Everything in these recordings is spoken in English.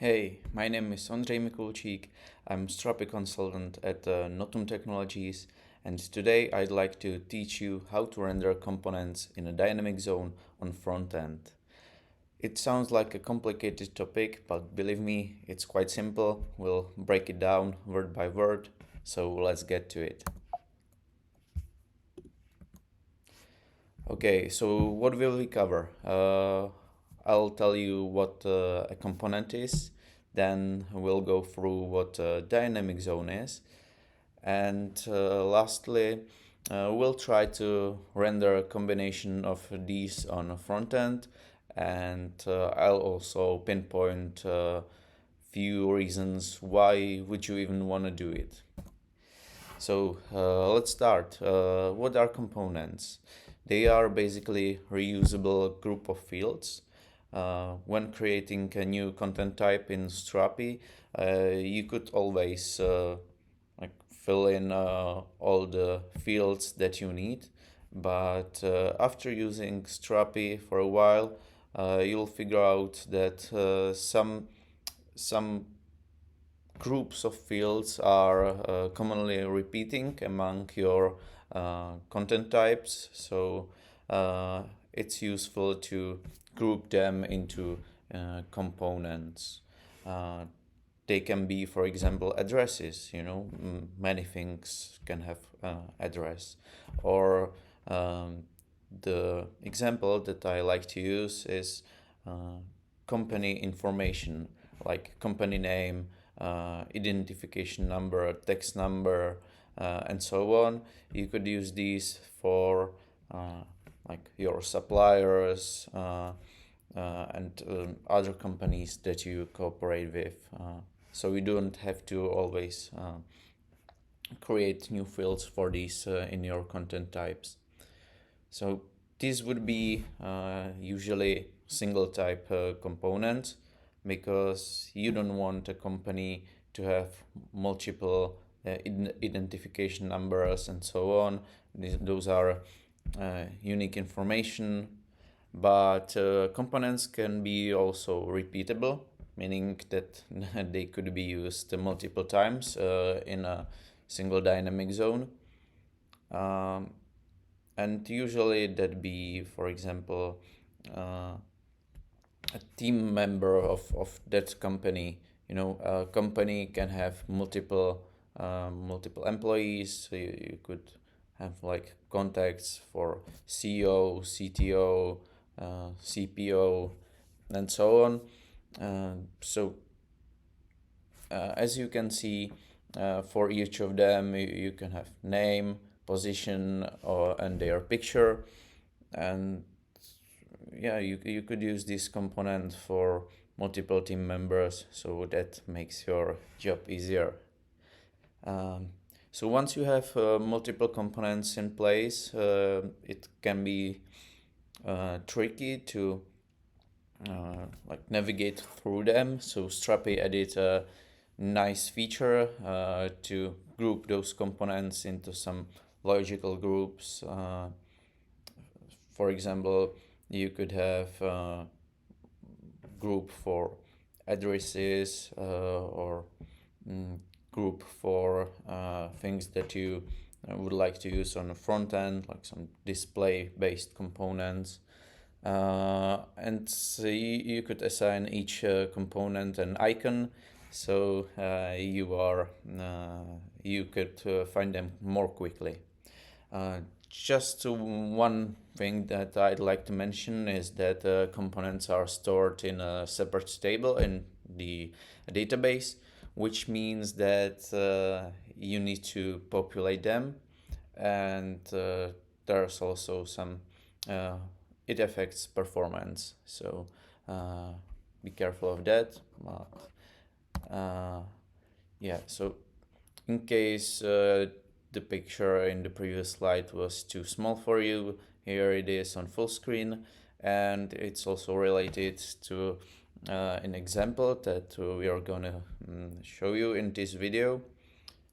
Hey, my name is Ondřej Mikulčík. I'm Strapi consultant at Notum Technologies, and today I'd like to teach you how to render components in a dynamic zone on front end. It sounds like a complicated topic, but believe me, it's quite simple. We'll break it down word by word, so let's get to it. Okay, so what will we cover? I'll tell you what a component is, then we'll go through what a dynamic zone is, and lastly, we'll try to render a combination of these on a front end, and I'll also pinpoint a few reasons why would you even want to do it. So let's start. What are components? They are basically reusable group of fields. When creating a new content type in Strapi, you could always fill in all the fields that you need. But after using Strapi for a while, you'll figure out that some groups of fields are commonly repeating among your content types, so it's useful to group them into components. They can be, for example, addresses. Many things can have address. Or the example that I like to use is company information, like company name, identification number, text number, and so on. You could use these for like your suppliers and other companies that you cooperate with. So you don't have to always create new fields for these in your content types. So these would be usually single type components, because you don't want a company to have multiple identification numbers and so on. Those are unique information, but components can be also repeatable, meaning that they could be used multiple times in a single dynamic zone. And usually that be, for example, a team member of that company. A company can have multiple employees, so you could have like contacts for CEO, CTO, CPO, and so on. As you can see, for each of them you can have name, position, and their picture, and yeah, you could use this component for multiple team members, so that makes your job easier. So once you have multiple components in place, it can be tricky to navigate through them. So Strapi added a nice feature to group those components into some logical groups. For example, you could have a group for addresses or group for things that you would like to use on the front end, like some display based components. And so you could assign each component an icon, so you could find them more quickly. Just one thing that I'd like to mention is that components are stored in a separate table in the database, which means that you need to populate them, and there's also some it affects performance, so be careful of that. Yeah, so in case the picture in the previous slide was too small for you, here it is on full screen, and it's also related to an example that we are gonna show you in this video.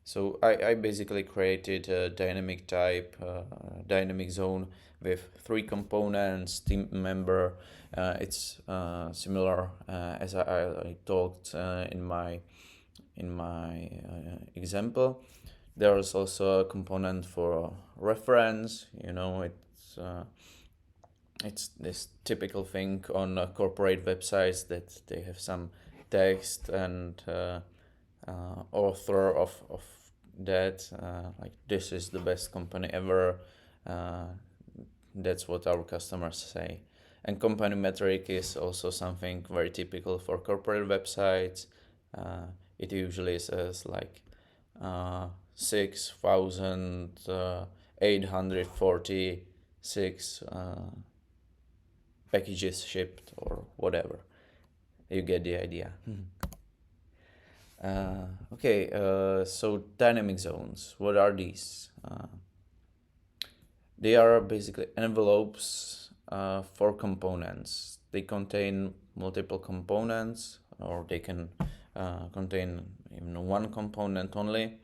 So I basically created a dynamic type, dynamic zone with 3 components, team member. It's similar as I talked in my example. There is also a component for reference. It's this typical thing on corporate websites that they have some text and author of that, like this is the best company ever. Uh, that's what our customers say. And company metric is also something very typical for corporate websites. It usually says like 6,846 packages shipped or whatever. You get the idea. Okay, so dynamic zones, what are these? They are basically envelopes for components. They contain multiple components, or they can contain even one component only.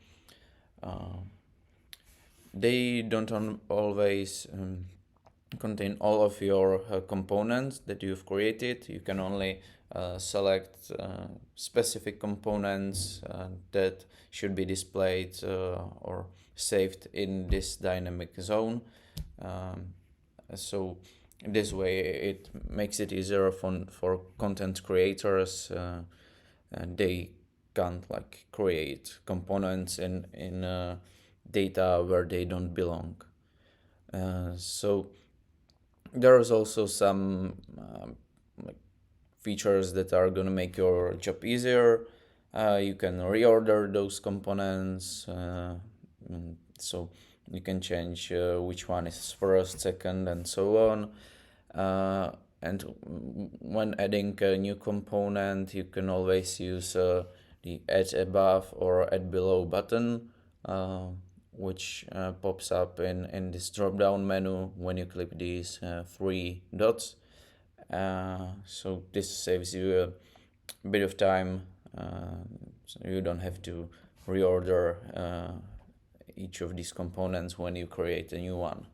They don't always contain all of your components that you've created. You can only select specific components that should be displayed or saved in this dynamic zone. So this way it makes it easier for content creators, and they can't like create components in data where they don't belong. So there is also some like features that are gonna make your job easier. You can reorder those components, so you can change which one is first, second, and so on. And when adding a new component, you can always use the add above or add below button, which pops up in this drop down menu when you click these 3 dots. So this saves you a bit of time, so you don't have to reorder each of these components when you create a new one.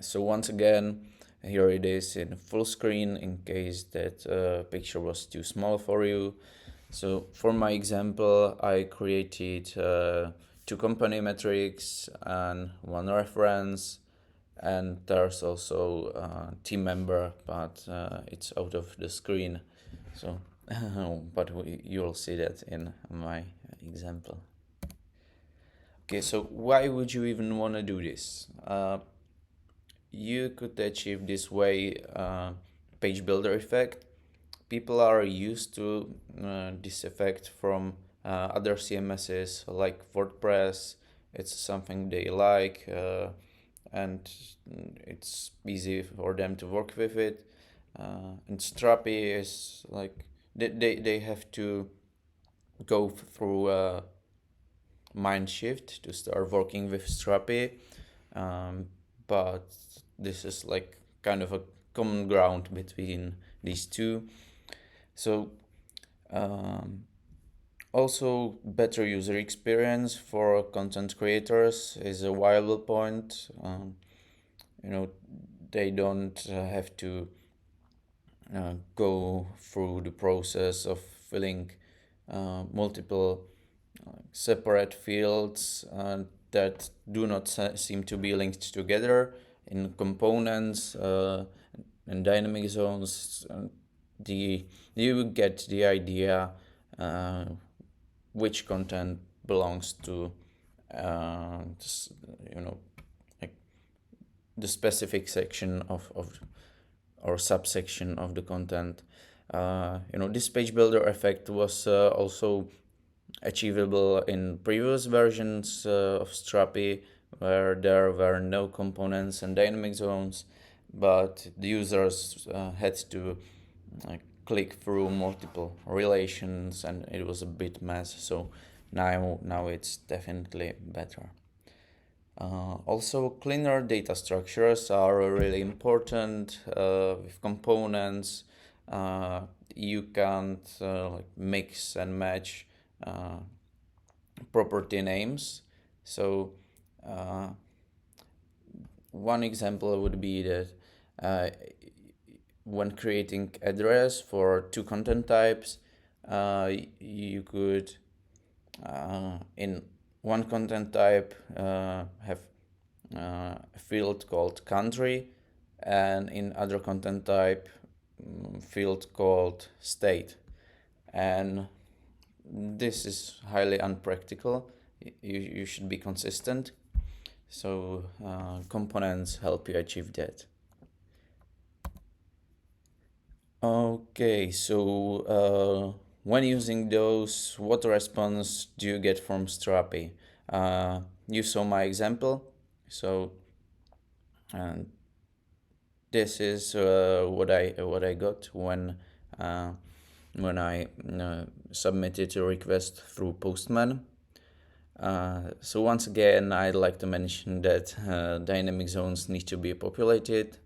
So once again, here it is in full screen in case that picture was too small for you. So for my example, I created 2 company metrics and 1 reference, and there's also a team member, but it's out of the screen. So, but you'll see that in my example. Okay, so why would you even want to do this? You could achieve this way page builder effect. People are used to this effect from other CMSs like WordPress. It's something they like, and it's easy for them to work with it. And Strapi is like they have to go through a mind shift to start working with Strapi, but this is like kind of a common ground between these two. So also better user experience for content creators is a viable point. They don't have to go through the process of filling multiple separate fields that do not seem to be linked together in components and dynamic zones. You get the idea which content belongs to like the specific section of or subsection of the content. This page builder effect was also achievable in previous versions of Strapi, where there were no components and dynamic zones, but the users had to click through multiple relations, and it was a bit mess. So now it's definitely better. Also, cleaner data structures are really important. With components, you can't mix and match property names. So one example would be that when creating address for two content types, you could in one content type have a field called country, and in other content type field called state. And this is highly unpractical. You should be consistent. So components help you achieve that. Okay, so when using those, what response do you get from Strapi? You saw my example, so this is what I got when I submitted a request through Postman. So once again, I'd like to mention that dynamic zones need to be populated.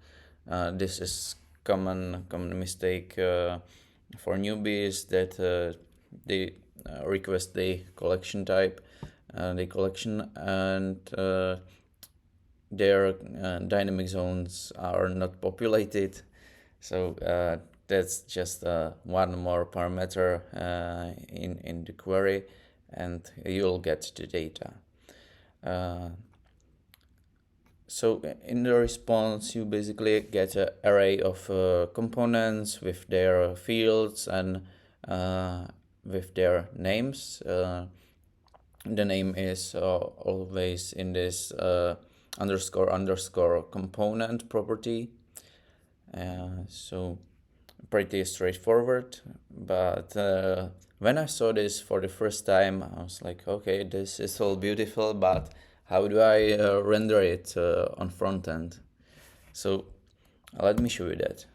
This is common mistake for newbies, that they request the collection type, the collection, and their dynamic zones are not populated. So that's just one more parameter in the query, and you'll get the data. So in the response, you basically get an array of components with their fields and with their names. The name is always in this underscore component property. So pretty straightforward, but when I saw this for the first time, I was like, okay, this is all beautiful, but how do I render it on front end? So let me show you that.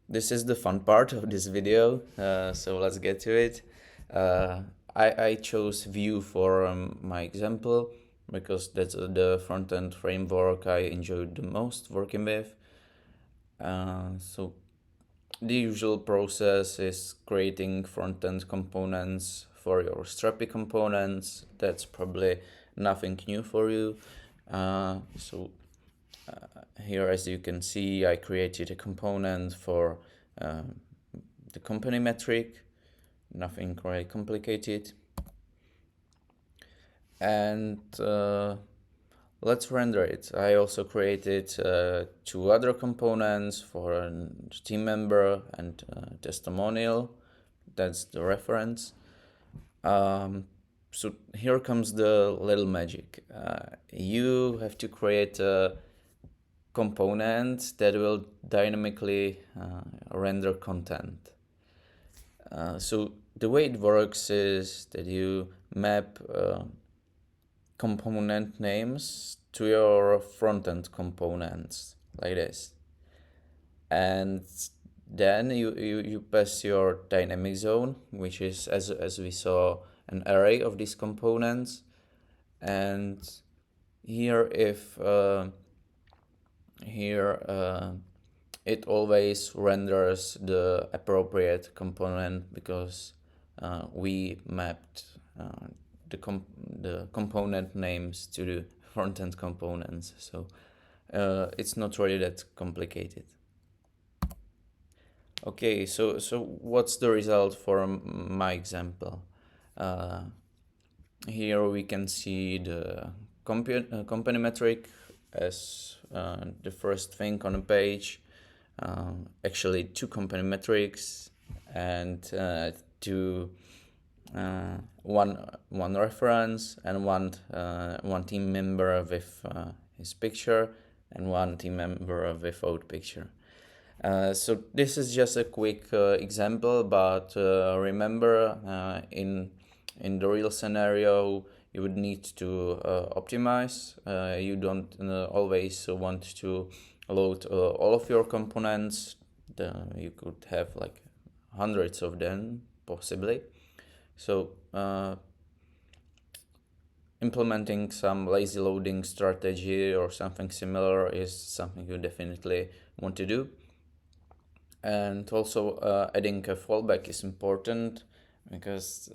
This is the fun part of this video, so let's get to it. I chose Vue for my example because that's the front-end framework I enjoyed the most working with. So the usual process is creating front-end components for your Strapi components. That's probably nothing new for you. Here, as you can see, I created a component for the company metric, nothing really complicated. And let's render it. I also created two other components for a team member and testimonial. That's the reference. So here comes the little magic. You have to create a component that will dynamically render content. So the way it works is that you map component names to your front-end components like this, and then you pass your dynamic zone, which is, as we saw, an array of these components. And here it always renders the appropriate component because we mapped the component names to the front-end components. So it's not really that complicated. Okay, so what's the result for my example? Here we can see the company metric as the first thing on the page. Actually, two company metrics and one reference and one team member with his picture and one team member without picture. So this is just a quick example, but remember, in the real scenario, you would need to optimize. You don't always want to load all of your components. You could have like hundreds of them possibly. So implementing some lazy loading strategy or something similar is something you definitely want to do. And also adding a fallback is important. because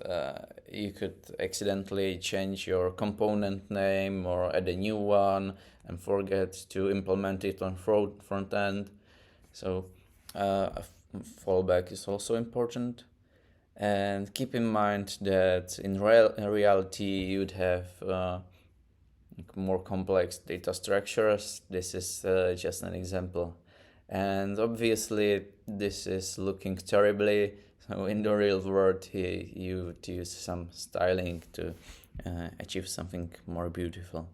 you could accidentally change your component name or add a new one and forget to implement it on front end. So fallback is also important. And keep in mind that in reality you'd have more complex data structures. This is just an example. And obviously this is looking terribly. So in the real world you would use some styling to achieve something more beautiful.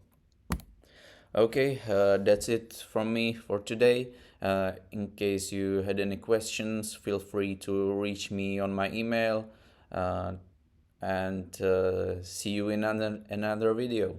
Okay, that's it from me for today. In case you had any questions, feel free to reach me on my email. And see you in another video.